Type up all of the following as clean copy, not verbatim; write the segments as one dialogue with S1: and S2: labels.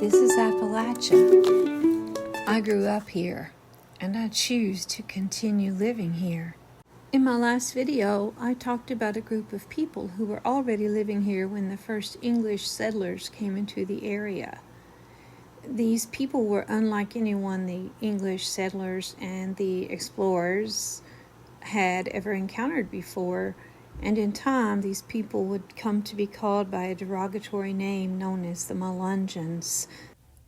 S1: This is Appalachia. I grew up here, and I choose to continue living here. In my last video, I talked about a group of people who were already living here when the first English settlers came into the area. These people were unlike anyone the English settlers and the explorers had ever encountered before, and in time these people would come to be called by a derogatory name known as the Melungeons.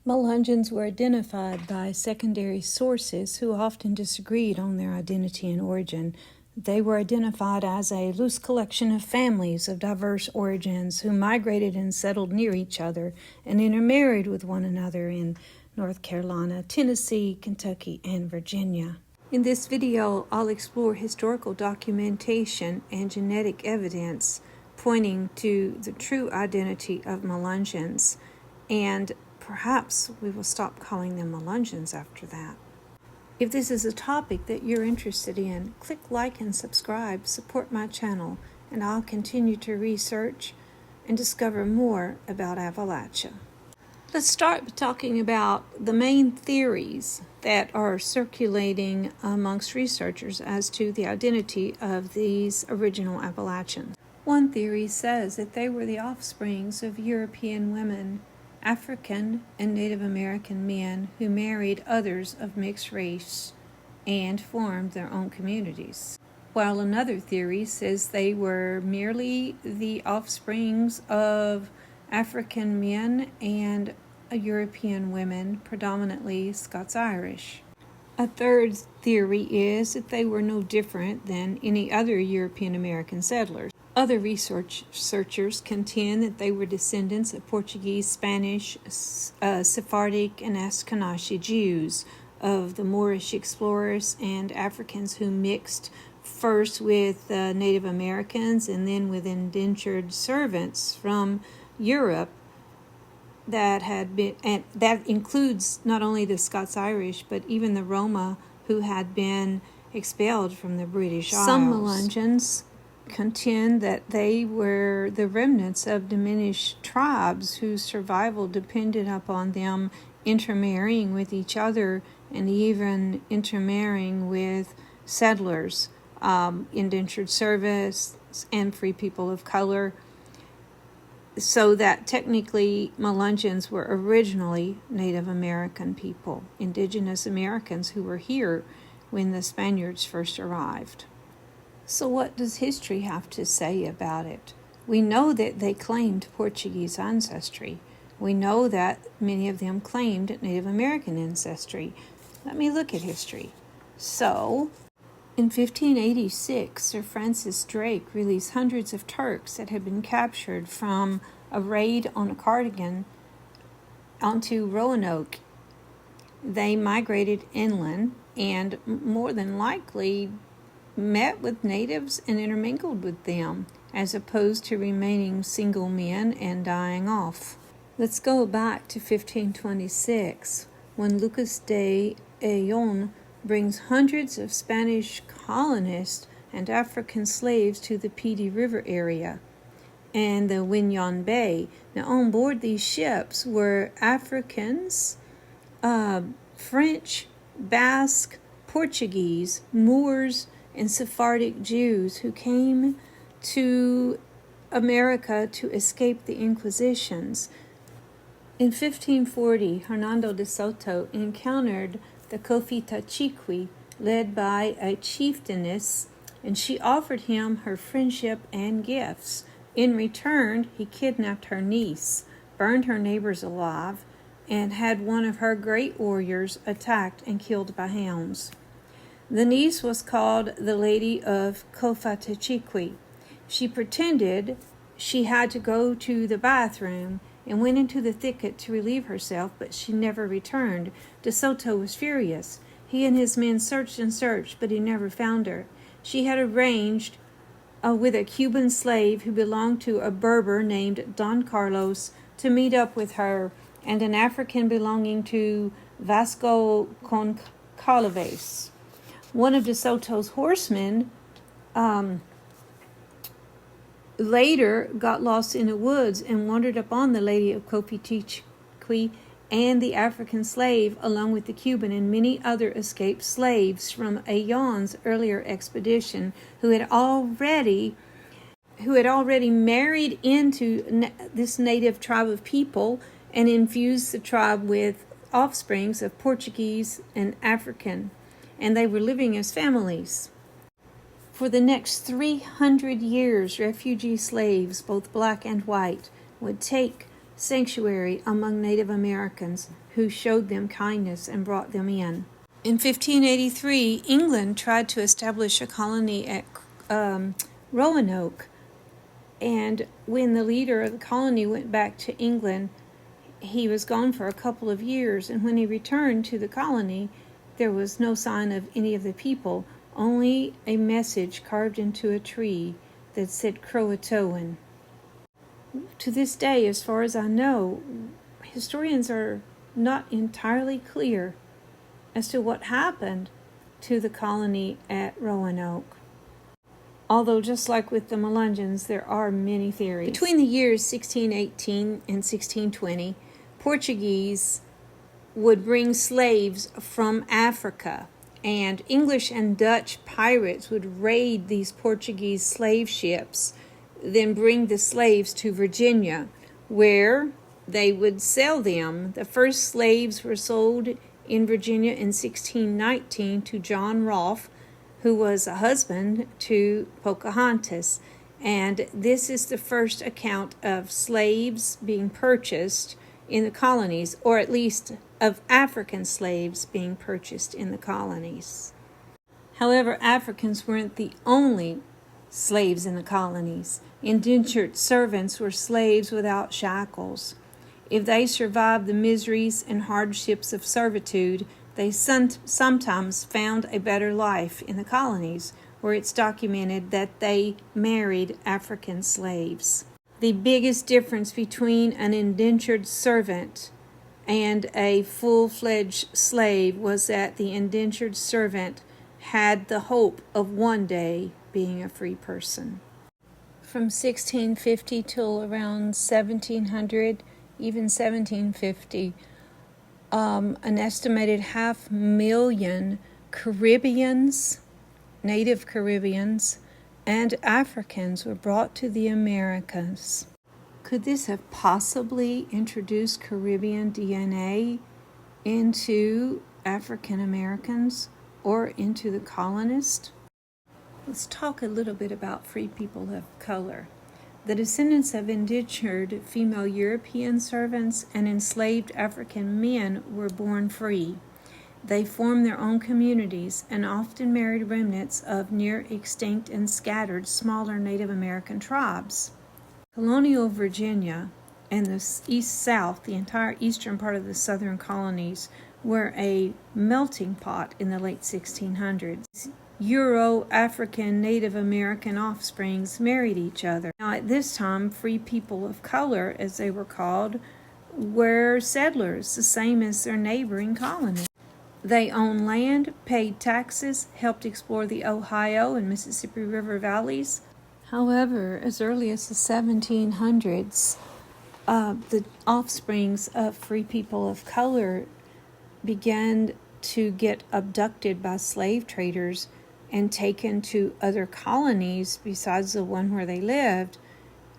S1: Melungeons were identified by secondary sources who often disagreed on their identity and origin. They were identified as a loose collection of families of diverse origins who migrated and settled near each other and intermarried with one another in North Carolina, Tennessee, Kentucky, and Virginia. In this video, I'll explore historical documentation and genetic evidence pointing to the true identity of Melungeons, and perhaps we will stop calling them Melungeons after that. If this is a topic that you're interested in, click like and subscribe, support my channel, and I'll continue to research and discover more about Appalachia. Let's start by talking about the main theories that are circulating amongst researchers as to the identity of these original Appalachians. One theory says that they were the offsprings of European women, African and Native American men who married others of mixed race and formed their own communities, while another theory says they were merely the offsprings of African men and European women, predominantly Scots-Irish. A third theory is that they were no different than any other European American settlers. Other researchers contend that they were descendants of Portuguese, Spanish, Sephardic, and Ashkenazi Jews, of the Moorish explorers and Africans who mixed first with Native Americans and then with indentured servants from Europe that had been, and that includes not only the Scots-Irish but even the Roma who had been expelled from the British Isles. Some Melungeons contend that they were the remnants of diminished tribes whose survival depended upon them intermarrying with each other and even intermarrying with settlers, indentured servants, and free people of color, so that technically Melungeons were originally Native American people, indigenous Americans who were here when the Spaniards first arrived. So what does history have to say about it? We know that they claimed Portuguese ancestry. We know that many of them claimed Native American ancestry. Let me look at history. So, in 1586, Sir Francis Drake released hundreds of Turks that had been captured from a raid on a Cardigan onto Roanoke. They migrated inland and more than likely met with natives and intermingled with them, as opposed to remaining single men and dying off. Let's go back to 1526, when Lucas de Ayllon brings hundreds of Spanish colonists and African slaves to the Pedee River area and the William Bay. Now, on board these ships were Africans, French, Basque, Portuguese, Moors, and Sephardic Jews who came to America to escape the Inquisitions. In 1540, Hernando de Soto encountered the Cofitachiqui, led by a chieftainess, and she offered him her friendship and gifts. In return, he kidnapped her niece, burned her neighbors alive, and had one of her great warriors attacked and killed by hounds. The niece was called the Lady of Cofitachiqui. She pretended she had to go to the bathroom and went into the thicket to relieve herself, but she never returned. De Soto was furious. He and his men searched and searched, but he never found her. She had arranged with a Cuban slave who belonged to a Berber named Don Carlos to meet up with her, and an African belonging to Vasco Concalves. One of De Soto's horsemen later got lost in the woods and wandered upon the Lady of Cofitachiqui and the African slave, along with the Cuban and many other escaped slaves from Ayon's earlier expedition, who had already married into this native tribe of people and infused the tribe with offsprings of Portuguese and African, and they were living as families. For the next 300 years, refugee slaves, both black and white, would take sanctuary among Native Americans who showed them kindness and brought them in. In 1583, England tried to establish a colony at Roanoke, and when the leader of the colony went back to England, he was gone for a couple of years, and when he returned to the colony, there was no sign of any of the people, only a message carved into a tree that said Croatoan. To this day, as far as I know, historians are not entirely clear as to what happened to the colony at Roanoke. Although, just like with the Melungeons, there are many theories. Between the years 1618 and 1620, Portuguese would bring slaves from Africa, and English and Dutch pirates would raid these Portuguese slave ships, then bring the slaves to Virginia, where they would sell them. The first slaves were sold in Virginia in 1619 to John Rolfe, who was a husband to Pocahontas. And this is the first account of slaves being purchased in the colonies, or at least of African slaves being purchased in the colonies. However, Africans weren't the only slaves in the colonies. Indentured servants were slaves without shackles. If they survived the miseries and hardships of servitude, they sometimes found a better life in the colonies, where it's documented that they married African slaves. The biggest difference between an indentured servant and a full-fledged slave was that the indentured servant had the hope of one day being a free person. From 1650 till around 1700, even 1750, an estimated 500,000 Caribbeans, native Caribbeans, and Africans were brought to the Americas. Could this have possibly introduced Caribbean DNA into African Americans or into the colonists? Let's talk a little bit about free people of color. The descendants of indentured female European servants and enslaved African men were born free. They formed their own communities and often married remnants of near extinct and scattered smaller Native American tribes. Colonial Virginia and the East-South, the entire eastern part of the southern colonies, were a melting pot in the late 1600s. Euro-African Native American offsprings married each other. Now, at this time, free people of color, as they were called, were settlers, the same as their neighboring colonies. They owned land, paid taxes, helped explore the Ohio and Mississippi River valleys. However, as early as the 1700s, the offsprings of free people of color began to get abducted by slave traders and taken to other colonies besides the one where they lived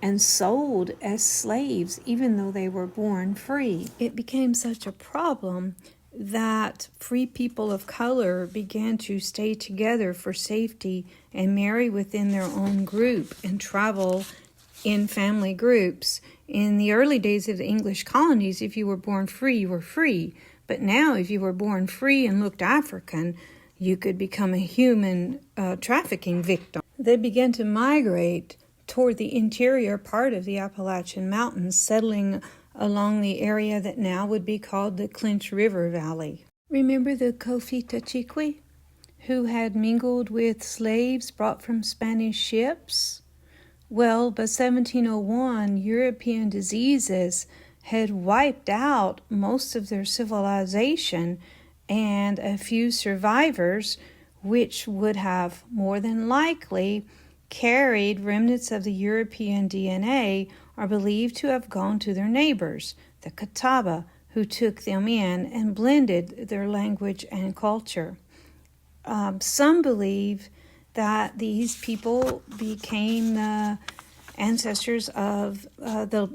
S1: and sold as slaves even though they were born free. It became such a problem that free people of color began to stay together for safety and marry within their own group and travel in family groups. In the early days of the English colonies, if you were born free, you were free. But now, if you were born free and looked African, you could become a human trafficking victim. They began to migrate toward the interior part of the Appalachian Mountains, settling along the area that now would be called the Clinch River Valley. Remember the Cofita who had mingled with slaves brought from Spanish ships? Well, by 1701, European diseases had wiped out most of their civilization, and a few survivors, which would have more than likely carried remnants of the European DNA, are believed to have gone to their neighbors, the Catawba, who took them in and blended their language and culture. Some believe that these people became the ancestors of the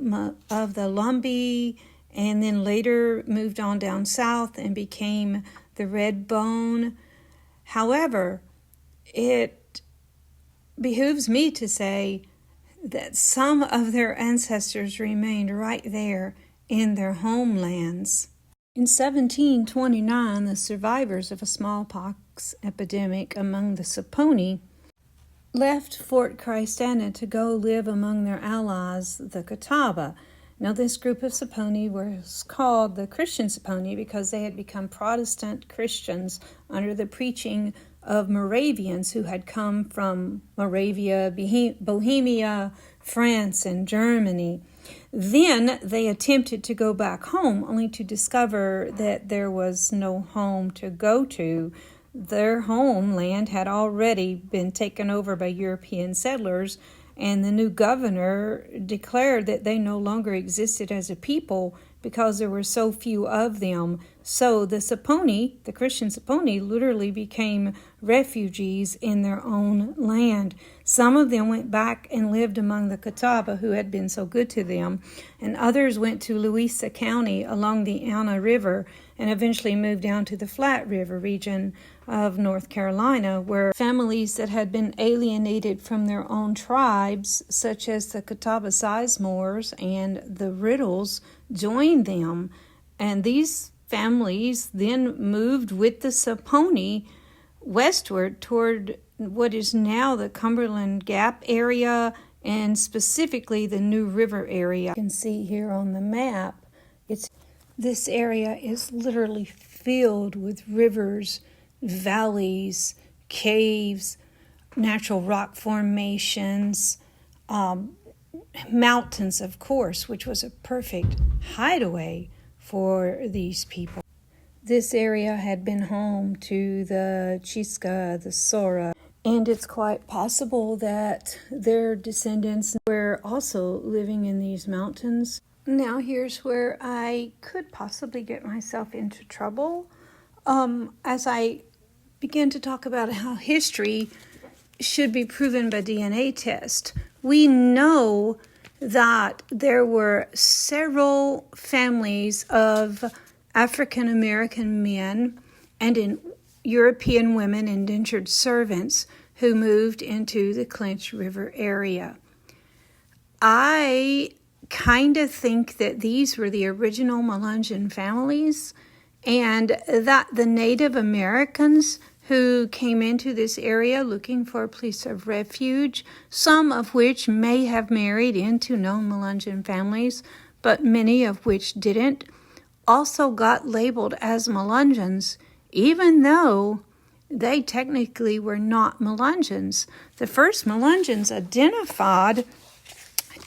S1: Lumbee, and then later moved on down south and became the Red Bone. However, it behooves me to say that some of their ancestors remained right there in their homelands. In 1729, the survivors of a smallpox epidemic among the Saponi left Fort Christanna to go live among their allies, the Catawba. Now, this group of Saponi was called the Christian Saponi because they had become Protestant Christians under the preaching of Moravians who had come from Moravia, Bohemia, France, and Germany. Then they attempted to go back home, only to discover that there was no home to go to. Their homeland had already been taken over by European settlers, and the new governor declared that they no longer existed as a people because there were so few of them. So the Saponi, the Christian Saponi, literally became refugees in their own land. Some of them went back and lived among the Catawba, who had been so good to them, and others went to Louisa County along the Anna River and eventually moved down to the Flat River region of North Carolina, where families that had been alienated from their own tribes, such as the Catawba Sizemores and the Riddles, joined them. And these families then moved with the Saponi westward toward what is now the Cumberland Gap area, and specifically the New River area. You can see here on the map, this area is literally filled with rivers, valleys, caves, natural rock formations, mountains, of course, which was a perfect hideaway for these people. This area had been home to the Chiska, the Sora, and it's quite possible that their descendants were also living in these mountains. Now here's where I could possibly get myself into trouble. As I begin to talk about how history should be proven by DNA test, we know that there were several families of African American men and European women, indentured servants, who moved into the Clinch River area. I kind of think that these were the original Melungeon families, and that the Native Americans who came into this area looking for a place of refuge, some of which may have married into known Melungeon families, but many of which didn't, also got labeled as Melungeons, even though they technically were not Melungeons. The first Melungeons identified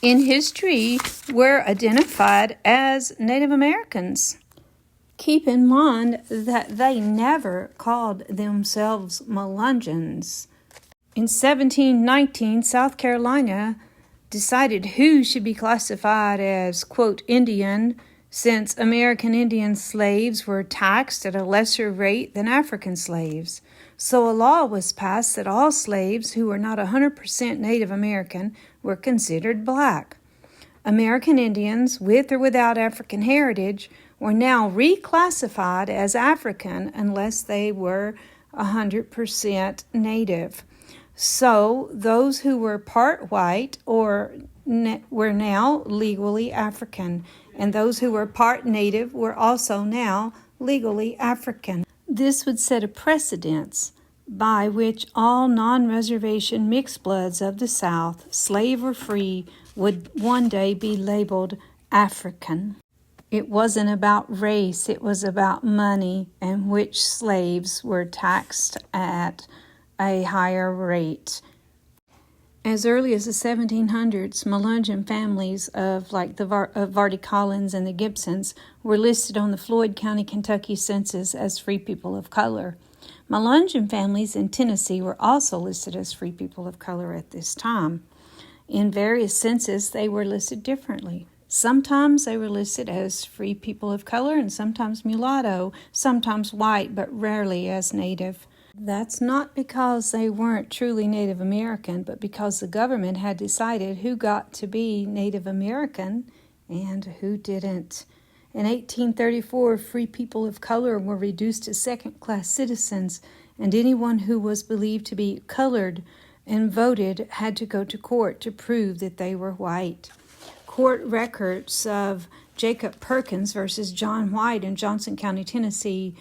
S1: in history were identified as Native Americans. Keep in mind that they never called themselves Melungeons. In 1719, South Carolina decided who should be classified as, quote, Indian, since American Indian slaves were taxed at a lesser rate than African slaves. So a law was passed that all slaves who were not 100% Native American were considered black. American Indians, with or without African heritage, were now reclassified as African unless they were 100% Native. So those who were part white were now legally African, and those who were part Native were also now legally African. This would set a precedence by which all non-reservation mixed bloods of the South, slave or free, would one day be labeled African. It wasn't about race, it was about money and which slaves were taxed at a higher rate. As early as the 1700s, Melungeon families of Vardy Collins and the Gibsons were listed on the Floyd County, Kentucky census as free people of color. Melungeon families in Tennessee were also listed as free people of color at this time. In various censuses, they were listed differently. Sometimes they were listed as free people of color and sometimes mulatto, sometimes white, but rarely as Native. That's not because they weren't truly Native American, but because the government had decided who got to be Native American and who didn't. In 1834, free people of color were reduced to second-class citizens, and anyone who was believed to be colored and voted had to go to court to prove that they were white. Court records of Jacob Perkins versus John White in Johnson County, Tennessee,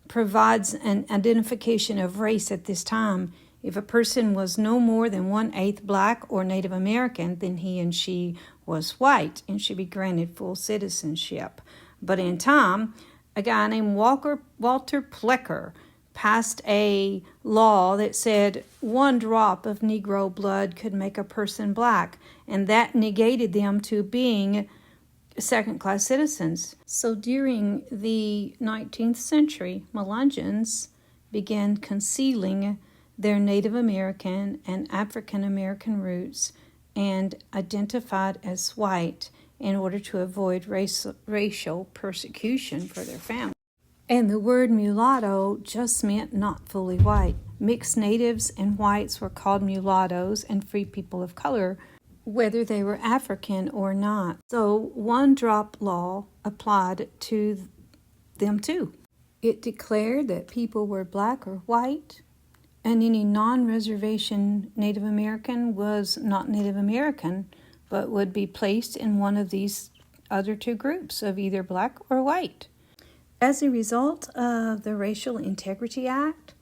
S1: provides an identification of race at this time. If a person was no more than 1/8 black or Native American, then he and she was white and should be granted full citizenship. But in time, a guy named Walter Plecker passed a law that said 1 drop of Negro blood could make a person black, and that negated them to being second-class citizens. So during the 19th century, Melungeons began concealing their Native American and African American roots and identified as white in order to avoid racial persecution for their family. And the word mulatto just meant not fully white. Mixed natives and whites were called mulattoes, and free people of color, whether they were African or not. So 1 drop law applied to them too. It declared that people were black or white, and any non-reservation Native American was not Native American, but would be placed in one of these other 2 groups of either black or white. As a result of the Racial Integrity Act,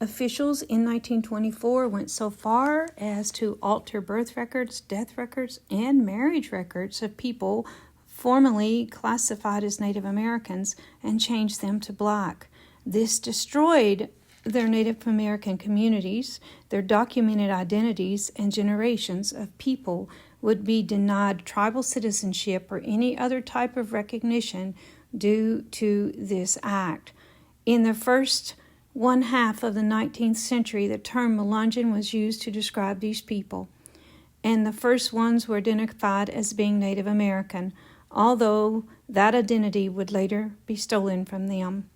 S1: officials in 1924 went so far as to alter birth records, death records, and marriage records of people formerly classified as Native Americans and changed them to black. This destroyed their Native American communities, their documented identities, and generations of people would be denied tribal citizenship or any other type of recognition due to this act. In the first 1/2 of the 19th century, the term Melungeon was used to describe these people, and the first ones were identified as being Native American, although that identity would later be stolen from them.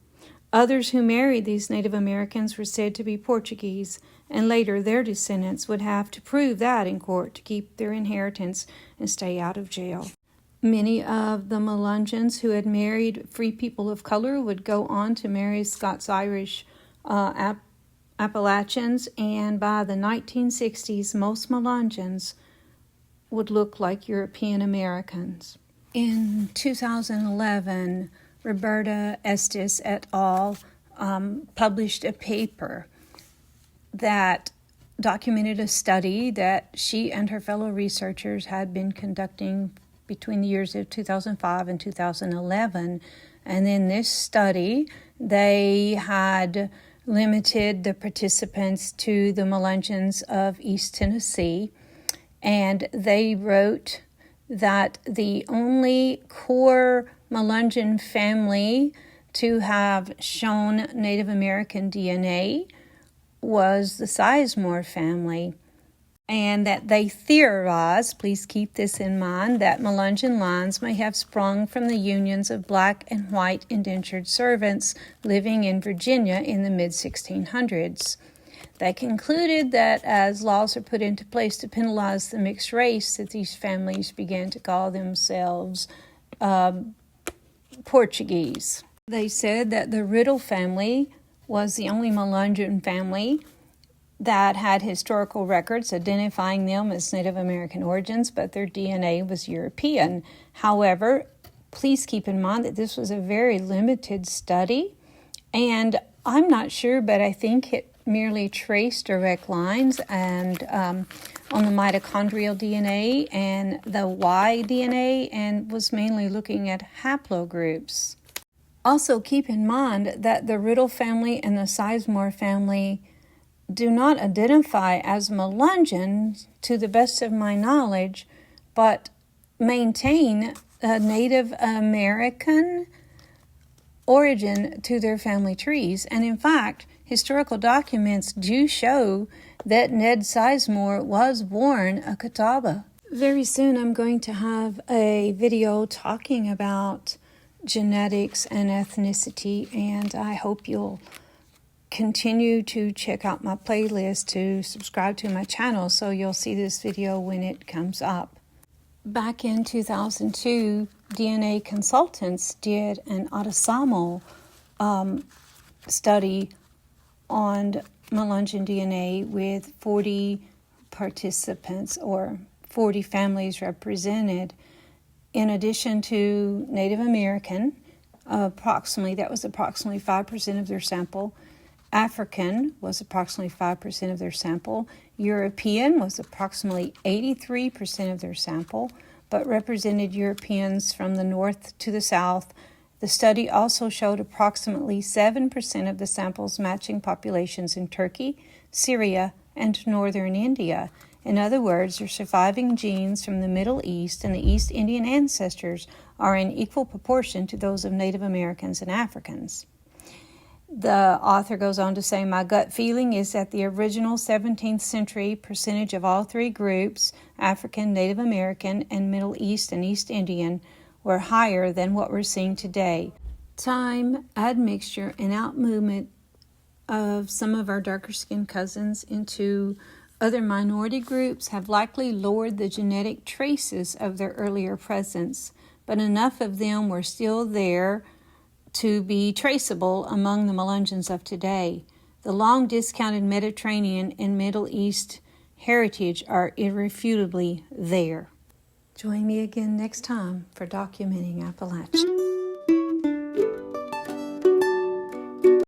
S1: Others who married these Native Americans were said to be Portuguese, and later their descendants would have to prove that in court to keep their inheritance and stay out of jail. Many of the Melungeons who had married free people of color would go on to marry Scots-Irish Appalachians, and by the 1960s, most Melungeons would look like European Americans. In 2011, Roberta Estes et al. Published a paper that documented a study that she and her fellow researchers had been conducting between the years of 2005 and 2011. And in this study, they had limited the participants to the Melungeons of East Tennessee, and they wrote that the only core Melungeon family to have shown Native American DNA was the Sizemore family, and that they theorized, please keep this in mind, that Melungeon lines may have sprung from the unions of black and white indentured servants living in Virginia in the mid-1600s. They concluded that as laws were put into place to penalize the mixed race, that these families began to call themselves Portuguese. They said that the Riddle family was the only Melungeon family that had historical records identifying them as Native American origins, but their DNA was European. However, please keep in mind that this was a very limited study, and I'm not sure, but I think it merely traced direct lines and on the mitochondrial DNA and the Y DNA, and was mainly looking at haplogroups. Also keep in mind that the Riddle family and the Sizemore family do not identify as Melungeon to the best of my knowledge, but maintain a Native American origin to their family trees. And in fact, historical documents do show that Ned Sizemore was born a Catawba. Very soon I'm going to have a video talking about genetics and ethnicity, and I hope you'll continue to check out my playlist to subscribe to my channel so you'll see this video when it comes up. Back in 2002, DNA consultants did an autosomal study on Melungeon DNA with 40 participants, or 40 families represented. In addition to Native American, approximately 5% of their sample. African was approximately 5% of their sample. European was approximately 83% of their sample, but represented Europeans from the north to the south. The study also showed approximately 7% of the samples matching populations in Turkey, Syria, and northern India. In other words, their surviving genes from the Middle East and the East Indian ancestors are in equal proportion to those of Native Americans and Africans. The author goes on to say, my gut feeling is that the original 17th century percentage of all three groups, African, Native American, and Middle East and East Indian, were higher than what we're seeing today. Time, admixture, and outmovement of some of our darker-skinned cousins into other minority groups have likely lowered the genetic traces of their earlier presence, but enough of them were still there to be traceable among the Melungeons of today. The long discounted Mediterranean and Middle East heritage are irrefutably there. Join me again next time for Documenting Appalachia.